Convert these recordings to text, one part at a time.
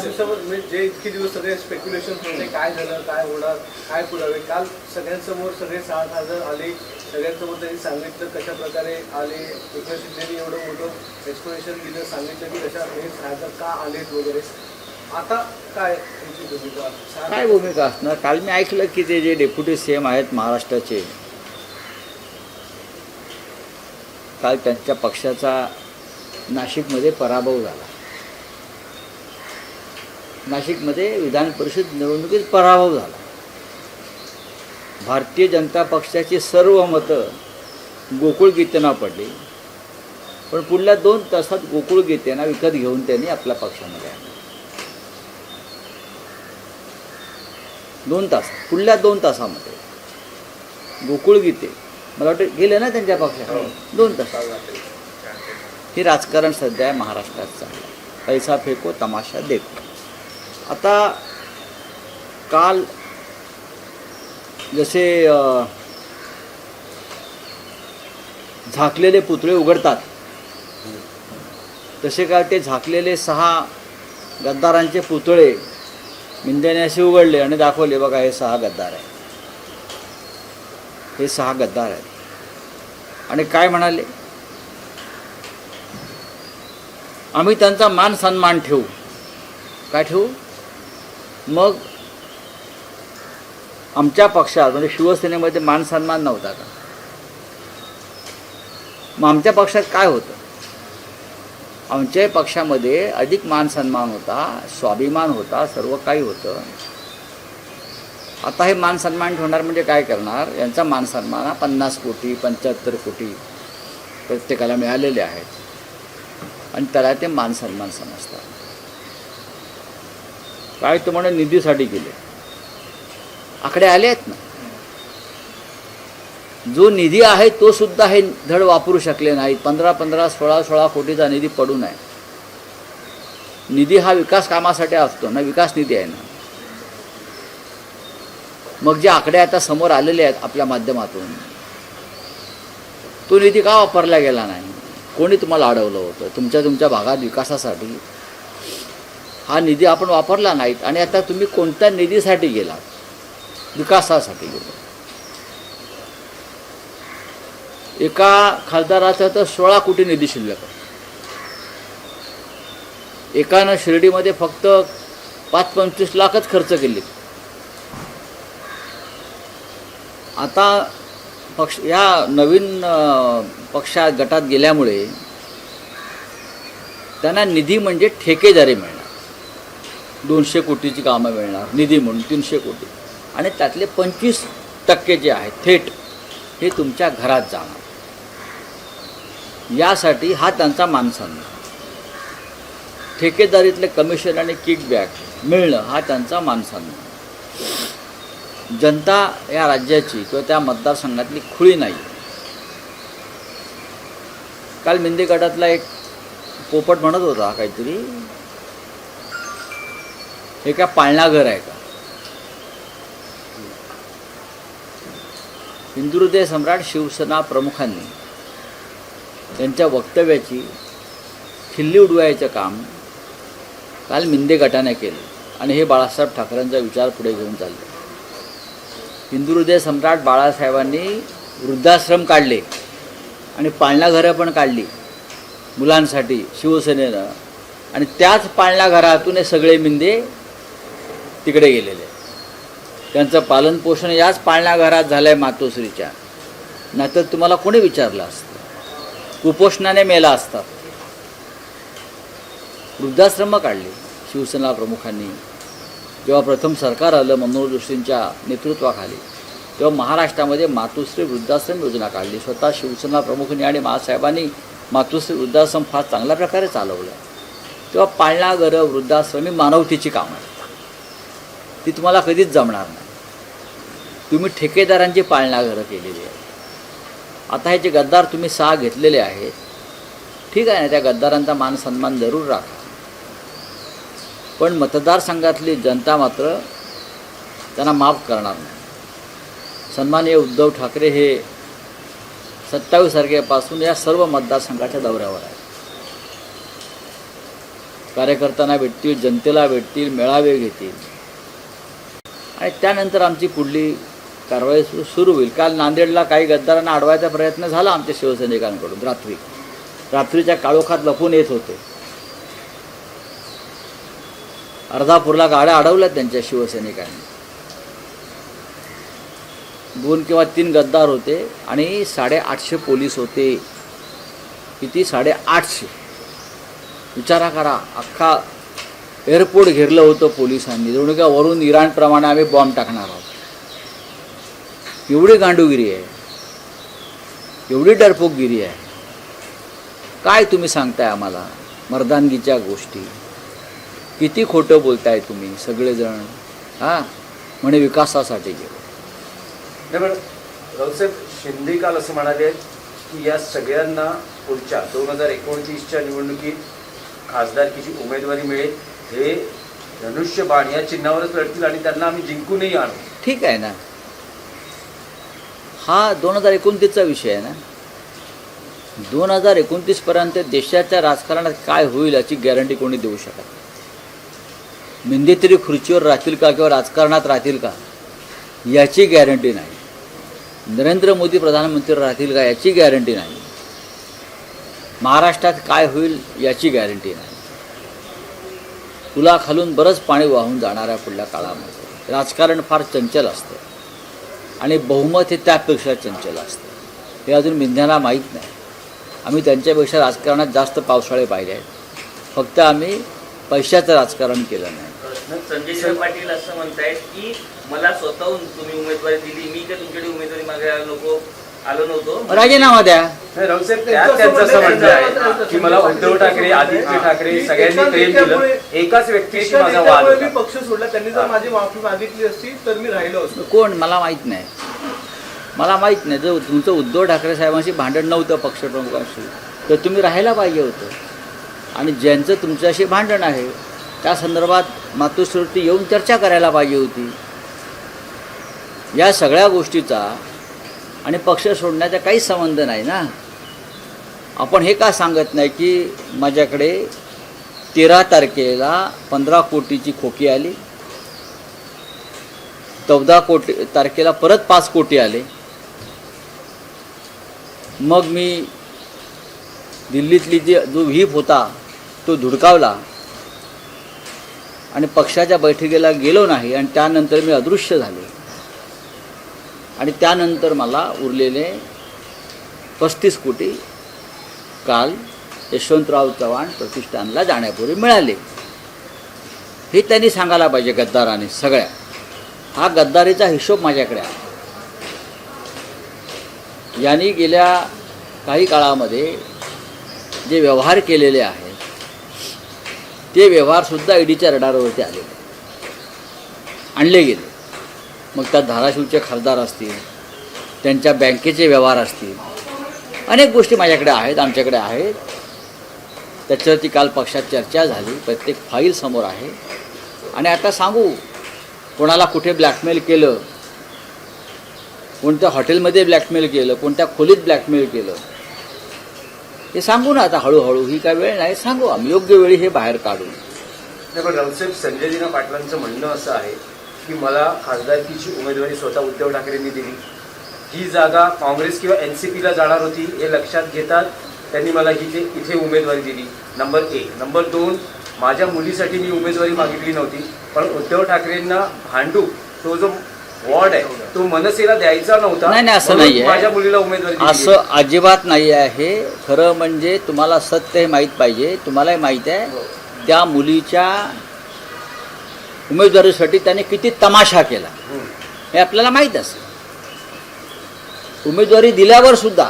दिवसावर जे इतके दिवस सगळे स्पेक्युलेशन होते, काय झालं, काय होणार, काय पुरावे, काल सगळ्यांसमोर सगळे 6,000 आले, सगळ्यांसमोर त्यांनी सांगितलं कशा प्रकारे आले. एकनाथ शिंदेनी एवढं मोठं एक्सप्लेनेशन दिलं, सांगितलं की कशा हे 6,000 का आलेत वगैरे. आता काय त्यांची भूमिका, काय भूमिका असणार? काल मी ऐकलं की ते जे डेप्युटी CM आहेत महाराष्ट्राचे, काल त्यांच्या पक्षाचा नाशिकमध्ये पराभव झाला. नाशिकमध्ये विधान परिषद निवडणुकीत पराभव झाला. भारतीय जनता पक्षाची सर्व मतं गोकुळ गीतेंना पडली, पण पुढल्या 2 तासात गोकुळ गीतेंना विकत घेऊन त्यांनी आपल्या पक्षामध्ये आणलं. 2 तास, पुढल्या 2 तासामध्ये गोकुळ गीते मला वाटतं गेले ना त्यांच्या पक्षात 2 तास. हे राजकारण सध्या महाराष्ट्रात चाललं. पैसा फेको तमाशा देखो. आता काल जसे झाकलेले पुतळे उघडतात तसे काय ते झाकलेले 6 गद्दारांचे पुतळे मिंदेने असे उघडले आणि दाखवले, बघा हे 6 गद्दार आहेत, हे 6 गद्दार आहेत. आणि काय म्हणाले, आम्ही त्यांचा मान सन्मान ठेवू. काय ठेवू? मग आमच्या पक्षात म्हणजे शिवसेनेमध्ये मान सन्मान नव्हता का? मग आमच्या पक्षात काय होतं? आमच्या पक्षामध्ये अधिक मान सन्मान होता, स्वाभिमान होता, सर्व काही होतं. आता हे मान सन्मान ठेवणार म्हणजे काय करणार? यांचा मान सन्मान 50 कोटी 75 कोटी प्रत्येकाला मिळालेले आहेत आणि त्याला ते मान सन्मान समजतात. काय तो म्हणे निधीसाठी गेले, आकडे आले आहेत ना. जो निधी आहे तो सुद्धा हे धड वापरू शकले नाहीत. 15-15, 16-16 कोटीचा निधी पडून आहे. निधी हा विकास कामासाठी असतो ना, विकास निधी आहे ना. मग जे आकडे आता समोर आलेले आहेत आपल्या माध्यमातून, तो निधी का वापरला गेला नाही? कोणी तुम्हाला अडवलं होतं? तुमच्या भागात विकासासाठी हा निधी आपण वापरला नाहीत. आणि आता तुम्ही कोणत्या निधीसाठी गेलात? विकासासाठी गेलो. एका खासदाराचा तर 16 कोटी निधी शिल्लक आहे. एकानं शिर्डीमध्ये फक्त 5-25 लाखच खर्च केले. आता या नवीन पक्षात गटात गेल्यामुळे त्यांना निधी म्हणजे ठेकेदारी मिळणार. 200 कोटीची कामं मिळणार निधी म्हणून, 300 कोटी. आणि त्यातले 25% जे आहे थेट हे तुमच्या घरात जाणार. यासाठी हा त्यांचा मानसन्मान. ठेकेदारीतले कमिशन आणि किकबॅक मिळणं हा त्यांचा मानसन्मान. जनता या राज्याची किंवा त्या मतदारसंघातली खुळी नाही. काल मिंदे गटातला एक पोपट म्हणत होता काहीतरी, हे काय पाळणा घर आहे का? हिंदुहृदय सम्राट शिवसेना प्रमुखांनी त्यांच्या वक्तव्याची खिल्ली उडवायचं काम काल मिंदे गटाने केलं आणि हे बाळासाहेब ठाकरेंचा विचार पुढे घेऊन चालले. हिंदुहृदय सम्राट बाळासाहेबांनी वृद्धाश्रम काढले आणि पाळणा घरं पण काढली मुलांसाठी शिवसेनेनं. आणि त्याच पाळणा घरातून हे सगळे मिंदे तिकडे गेलेले. त्यांचं पालनपोषण याच पाळणा घरात झालं आहे मातोश्रीच्या. नाहीतर तुम्हाला कोणी विचारलं असतं? कुपोषणाने मेला असतात. वृद्धाश्रम काढले शिवसेना प्रमुखांनी. जेव्हा प्रथम सरकार आलं मनोहर जोशींच्या नेतृत्वाखाली, तेव्हा महाराष्ट्रामध्ये मातोश्री वृद्धाश्रम योजना काढली. स्वतः शिवसेना प्रमुखांनी आणि मासाहेबांनी मातोश्री वृद्धाश्रम फार चांगल्या प्रकारे चालवलं. तेव्हा पाळणा घरं, वृद्धाश्रम ही मानवतेची कामं आहेत. ती तुम्हाला कधीच जमणार नाही. तुम्ही ठेकेदारांची पाळणा घरं केलेली आहेत. आता हे जे गद्दार तुम्ही 6 घेतलेले आहेत, ठीक आहे ना, त्या गद्दारांचा मान सन्मान जरूर राखा. पण मतदारसंघातली जनता मात्र त्यांना माफ करणार नाही. सन्माननीय उद्धव ठाकरे हे 27 तारखेपासून या सर्व मतदारसंघाच्या दौऱ्यावर आहेत. कार्यकर्त्यांना भेटतील, जनतेला भेटतील, मेळावे घेतील आणि त्यानंतर आमची पुढली कारवाई सुरू होईल. काल नांदेडला काही गद्दारांना अडवायचा प्रयत्न झाला आमच्या शिवसैनिकांकडून. रात्रीच्या काळोखात लपून येत होते. अर्धापूरला गाड्या अडवल्यात त्यांच्या शिवसैनिकांनी. 2 किंवा 3 गद्दार होते आणि 850 पोलीस होते. किती? 850. विचारा करा, अख्खा एअरपोर्ट घेरलं होतं पोलिसांनी. जणू का वरून इराणप्रमाणे आम्ही बॉम्ब टाकणार आहोत. एवढी गांडूगिरी आहे, एवढी डरपोकगिरी आहे. काय तुम्ही सांगताय आम्हाला मर्दानगीच्या गोष्टी? किती खोटं बोलताय तुम्ही सगळेजण. हां, म्हणे विकासासाठी गेलो. नाही पण रावसाहेब शिंदे काल असं म्हणाले की या सगळ्यांना पुढच्या 2029च्या निवडणुकीत खासदारकीची उमेदवारी मिळेल. हे धनुष्यबाण या चिन्हावरच लढतील आणि त्यांना आम्ही जिंकूनही आणू. ठीक आहे ना, हा 2029चा विषय आहे ना. 2029पर्यंत देशाच्या राजकारणात काय होईल याची गॅरंटी कोणी देऊ शकत नाही. मिंदे तरी खुर्चीवर राहतील का किंवा राजकारणात राहतील का याची गॅरंटी नाही. नरेंद्र मोदी प्रधानमंत्री राहतील का याची गॅरंटी नाही. महाराष्ट्रात काय होईल याची गॅरंटी नाही. पुलाखालून बरंच पाणी वाहून जाणाऱ्या पुढल्या काळामध्ये राजकारण फार चंचल असतं आणि बहुमत हे त्यापेक्षा चंचल असतं. हे अजून मिंद्यांना माहीत नाही. आम्ही त्यांच्यापेक्षा राजकारणात जास्त पावसाळे पाहिले आहेत. फक्त आम्ही पैशाचं राजकारण केलं नाही. संजय पाटील असं म्हणतायत की मला स्वतःहून तुम्ही उमेदवारी दिली, मी काय तुमच्याकडे उमेदवारी मागायला आलो नव्हतो. राजीनामा द्या. रावसाहेब त्यांचं असं म्हणणं आहे की मला उद्धव ठाकरे, आदित्य ठाकरे सगळ्यांनी प्रेम दिलं, एकाच व्यक्तीशी माझा वाद मी होता. पक्ष सोडला. त्यांनी जर माझी माफी मागितली असती तर मी राहिलो असतो. कोण? मला माहीत नाही. मला माहीत नाही. जर तुमचं उद्धव ठाकरे साहेबांशी भांडण नव्हतं पक्षप्रमुखांशी तर तुम्ही राहायला पाहिजे होतं. आणि ज्यांचं तुमच्याशी भांडण आहे त्या संदर्भात मातोश्रीवरती येऊन चर्चा करायला पाहिजे होती. या सगळ्या गोष्टीचा आणि पक्ष सोडण्याचा काहीच संबंध नाही ना. आपण हे का सांगत नाही की माझ्याकडे 13 तारखेला 15 कोटीची खोकी आली, 14 तारखेला परत 5 कोटी आले. मग मी दिल्लीतली जो व्हीप होता तो धुडकावला आणि पक्षाच्या बैठकीला गेलो नाही आणि त्यानंतर मी अदृश्य झाले. आणि त्यानंतर मला उरलेले 35 कोटी काल यशवंतराव चव्हाण प्रतिष्ठानला जाण्यापूर्वी मिळाले. हे त्यांनी सांगायला पाहिजे गद्दाराने सगळ्या. हा गद्दारीचा हिशोब माझ्याकडे आहे. यांनी गेल्या काही काळामध्ये जे व्यवहार केलेले आहेत ते व्यवहारसुद्धा ईडीच्या रडारवरती आणले गेले. मग त्यात धाराशिवचे खासदार असतील, त्यांच्या बँकेचे व्यवहार असतील, अनेक गोष्टी माझ्याकडे आहेत, आमच्याकडे आहेत. त्याच्यावरती काल पक्षात चर्चा झाली. प्रत्येक फाईल समोर आहे. आणि आता सांगू कोणाला कुठे ब्लॅकमेल केलं, कोणत्या हॉटेलमध्ये ब्लॅकमेल केलं, कोणत्या खोलीत ब्लॅकमेल केलं हे सांगू ना. आता हळूहळू, ही काय वेळ नाही, सांगू आम्ही योग्य वेळी हे बाहेर काढू. नाही पण रावसाहेब संजय दिना पाटलांचं म्हणणं असं आहे की मला खासदारकीची उमेदवारी स्वतः उद्धव ठाकरेंनी दिली. ही जागा काँग्रेस किंवा NCPला जाणार होती हे लक्षात घेतात त्यांनी मला इथे उमेदवारी दिली. नंबर 1. नंबर 2, माझ्या मुलीसाठी मी उमेदवारी मागितली नव्हती, पण उद्धव ठाकरेंना भांडू तो जो वॉर्ड आहे तो मनसेला द्यायचा नव्हता. नाही, असं नाही आहे. माझ्या मुलीला उमेदवारी दिली. असं अजिबात नाही आहे. खरं म्हणजे तुम्हाला सत्य हे माहीत पाहिजे. तुम्हालाही माहीत आहे त्या मुलीच्या उमेदवारीसाठी त्याने किती तमाशा केला हे आपल्याला माहीत असेल. उमेदवारी दिल्यावर सुद्धा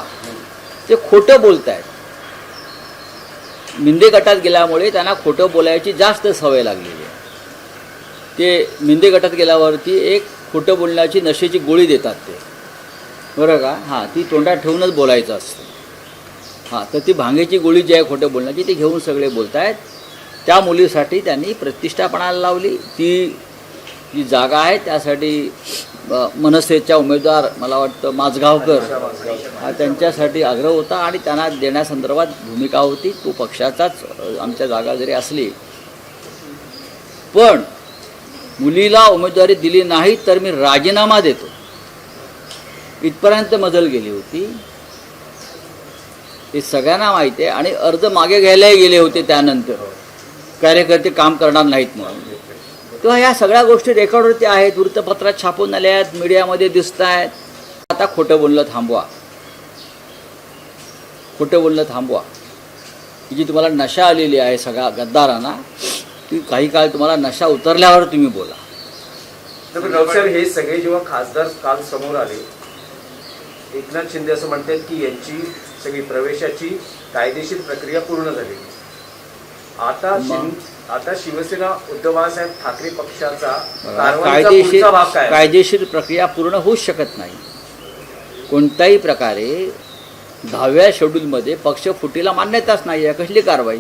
ते खोटं बोलत आहेत. मिंदे गटात गेल्यामुळे त्यांना खोटं बोलायची जास्त सवय लागलेली आहे. ते मिंदे गटात गेल्यावरती एक खोटं बोलण्याची नशेची गोळी देतात ते, बरं का. हां, ती तोंडात ठेवूनच बोलायचं असतं. हां, तर ती भांगेची गोळी जी आहे खोटं बोलण्याची ती घेऊन सगळे बोलत आहेत. त्या मुलीसाठी त्यांनी प्रतिष्ठापणाला लावली. ती जी जागा आहे त्यासाठी मनसेच्या उमेदवार मला वाटतं माझगावकर हा त्यांच्यासाठी आग्रह होता आणि त्यांना देण्यासंदर्भात भूमिका होती. तो पक्षाचाच आमच्या जागा जरी असली पण मुलीला उमेदवारी दिली नाही तर मी राजीनामा देतो इथपर्यंत मजल गेली होती. हे सगळ्यांना माहिती आहे. आणि अर्ज मागे घ्यायलाही गेले होते त्यानंतर कार्यकर्ते काम करणार नाहीत म्हणून. तेव्हा ह्या सगळ्या गोष्टी रेकॉर्डवरती आहेत, वृत्तपत्रात छापून आल्या आहेत, मीडियामध्ये दिसत आहेत. आता खोटं बोलणं थांबवा, खोटं बोलणं थांबवा. जी तुम्हाला नशा आलेली आहे सगळ्या गद्दारांना, ती काही काळ तुम्हाला नशा उतरल्यावर तुम्ही बोला. तर राऊत साहेब, हे सगळे जेव्हा खासदार काल समोर आले, एकनाथ शिंदे असं म्हणतात की यांची सगळी प्रवेशाची कायदेशीर प्रक्रिया पूर्ण झाली. आता शिवसेना उद्धव बाळासाहेब ठाकरे पक्षाचा कारवाईचा पुढचा भाग काय? कायदेशीर प्रक्रिया पूर्ण होऊच शकत नाही. कोणत्याही प्रकारे 10व्या शेड्यूलमध्ये पक्ष फुटीला मान्यताच नाही आहे. कसली कारवाई?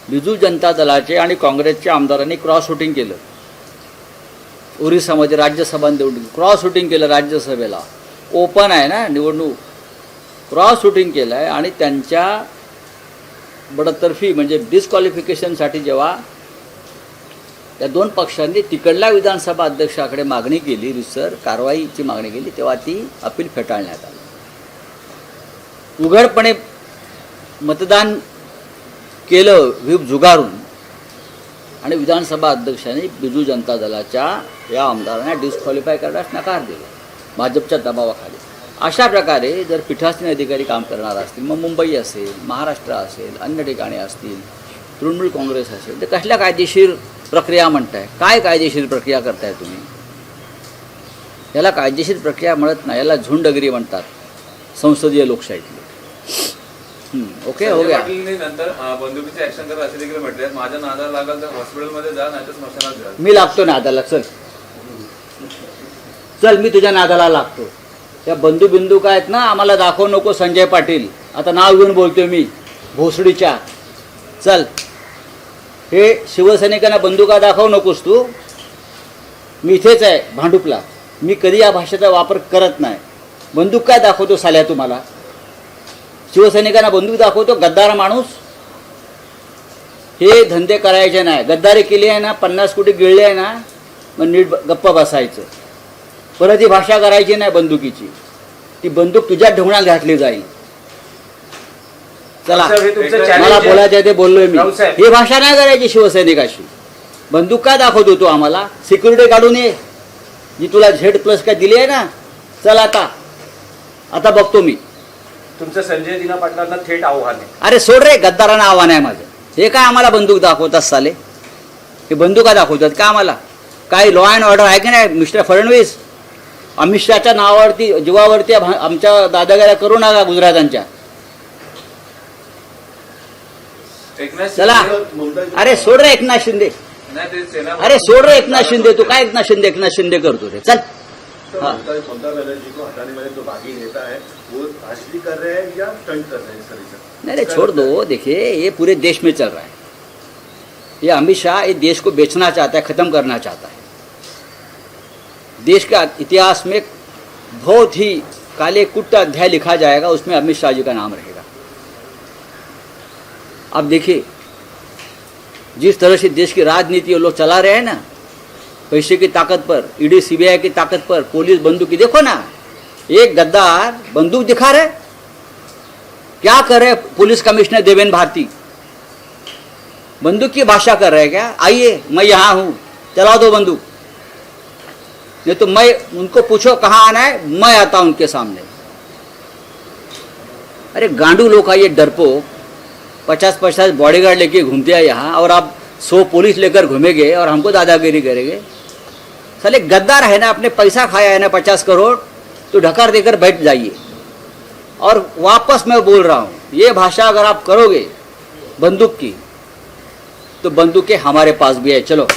बिजू जनता दलाचे आणि काँग्रेसच्या आमदारांनी क्रॉस वोटिंग केलं. ओरिसामध्ये राज्यसभा निवडणूक क्रॉस वोटिंग केलं. राज्यसभेला ओपन आहे ना निवडणूक, क्रॉस वोटिंग केलं आहे. आणि त्यांच्या बडतर्फी म्हणजे डिस्क्वालिफिकेशनसाठी जेव्हा त्या दोन पक्षांनी तिकडल्या विधानसभा अध्यक्षाकडे मागणी केली, रिसर कारवाईची मागणी केली, तेव्हा ती अपील फेटाळण्यात आली. उघडपणे मतदान केलं व्हीप झुगारून आणि विधानसभा अध्यक्षांनी बिजू जनता दलाच्या या आमदारांना डिस्क्वालिफाय करण्यास नकार दिला भाजपच्या दबावाखाली. अशा प्रकारे जर पीठासीन अधिकारी काम करणार असतील, मग मुंबई असेल, महाराष्ट्र असेल, अन्य ठिकाणी असतील, तृणमूल काँग्रेस असेल, तर कसल्या कायदेशीर प्रक्रिया म्हणताय? काय कायदेशीर प्रक्रिया करताय तुम्ही? याला कायदेशीर प्रक्रिया म्हणत नाही, याला झुंडगिरी म्हणतात संसदीय लोकशाहीतली. ओके हो गया. पाटीलने नंतर बंदुकीचे ऍक्शन करत असे देखील म्हटले, माझ्या नादाला लागल तर हॉस्पिटलमध्ये जा, नाही तर स्मशानात जा. मी लागतो नादाला. चल चल, मी तुझ्या नादाला लागतो. त्या बंधू काय आहेत ना, आम्हाला दाखवू नको संजय पाटील. आता नाव घेऊन बोलतोय मी, भोसडीच्या. चल, हे शिवसैनिकांना बंदुका दाखवू नकोस तू. मी इथेच आहे भांडुपला. मी कधी या भाषेचा वापर करत नाही. बंदूक काय दाखवतो साल्या तुम्हाला? शिवसैनिकांना बंदूक दाखवतो? गद्दार माणूस. हे धंदे करायचे नाही. गद्दारी केली आहे ना, 50 कोटी गिळले आहे ना, मग नीट गप्प बसायचं. परत ही भाषा करायची नाही बंदुकीची. ती बंदूक तुझ्या ढोंगणात घातली जाईल. चला, मला बोलायचं आहे ते बोललोय मी. ही भाषा नाही करायची शिवसैनिकाशी. बंदूक काय दाखवतो तू आम्हाला? सिक्युरिटी काढून ये, जी तुला Z+ काय दिली आहे ना. चल आता बघतो मी. तुमचं संजय दिना पाटलांना थेट आव्हान आहे. अरे सोड रे, गद्दारांना आव्हान आहे माझं. हे काय आम्हाला बंदूक दाखवतात साले? हे बंदुका दाखवतात का आम्हाला? काय लॉ अँड ऑर्डर आहे की नाही मिस्टर फडणवीस? अमित शहाच्या नावावरती जीवावरती आमच्या दादागिऱ्या करू नका गुजरातांच्या. चला, अरे सोड रे एकनाथ शिंदे. अरे सोड रे एकनाथ शिंदे. तू काय एकनाथ शिंदे करतो रे? चल. ममता बनर्जी को हटाने वाले जो बागी नेता है वो असली कर रहे हैं या स्टंट कर रहे हैं सर? नहीं छोड़ दो. देखिए, ये पूरे देश में चल रहा है. ये अमित शाह ये देश को बेचना चाहता है, खत्म करना चाहता है. देश का इतिहास में बहुत ही काले कुट्ट अध्याय लिखा जाएगा, उसमें अमित शाह जी का नाम रहेगा. अब देखिए, जिस तरह से देश की राजनीति लोग चला रहे हैं ना, पैसे की ताकत पर, ईडी सीबीआई की ताकत पर, पुलिस बंदूकी. देखो ना, एक गद्दार बंदूक दिखा रहे. क्या कर रहे पुलिस कमिश्नर देवेंद्र भारती? बंदूक की भाषा कर रहे हैं क्या? आइए, मैं यहाँ हूँ, चला दो बंदूक. नहीं तो मैं उनको पूछो कहाँ आना है, मैं आता हूँ उनके सामने. अरे गांडू लोग का ये डरपोक 50-50 बॉडीगार्ड लेके घूमते हैं यहाँ, और आप 100 पुलिस लेकर घूमेंगे और हमको दादागिरी करेंगे. साले गद्दार है ना, अपने पैसा खाया है ना 50 करोड़, तो ढकार देकर बैठ जाइए. और वापस मैं बोल रहा हूँ, ये भाषा अगर आप करोगे बंदूक की, तो बंदूकें हमारे पास भी है. चलो.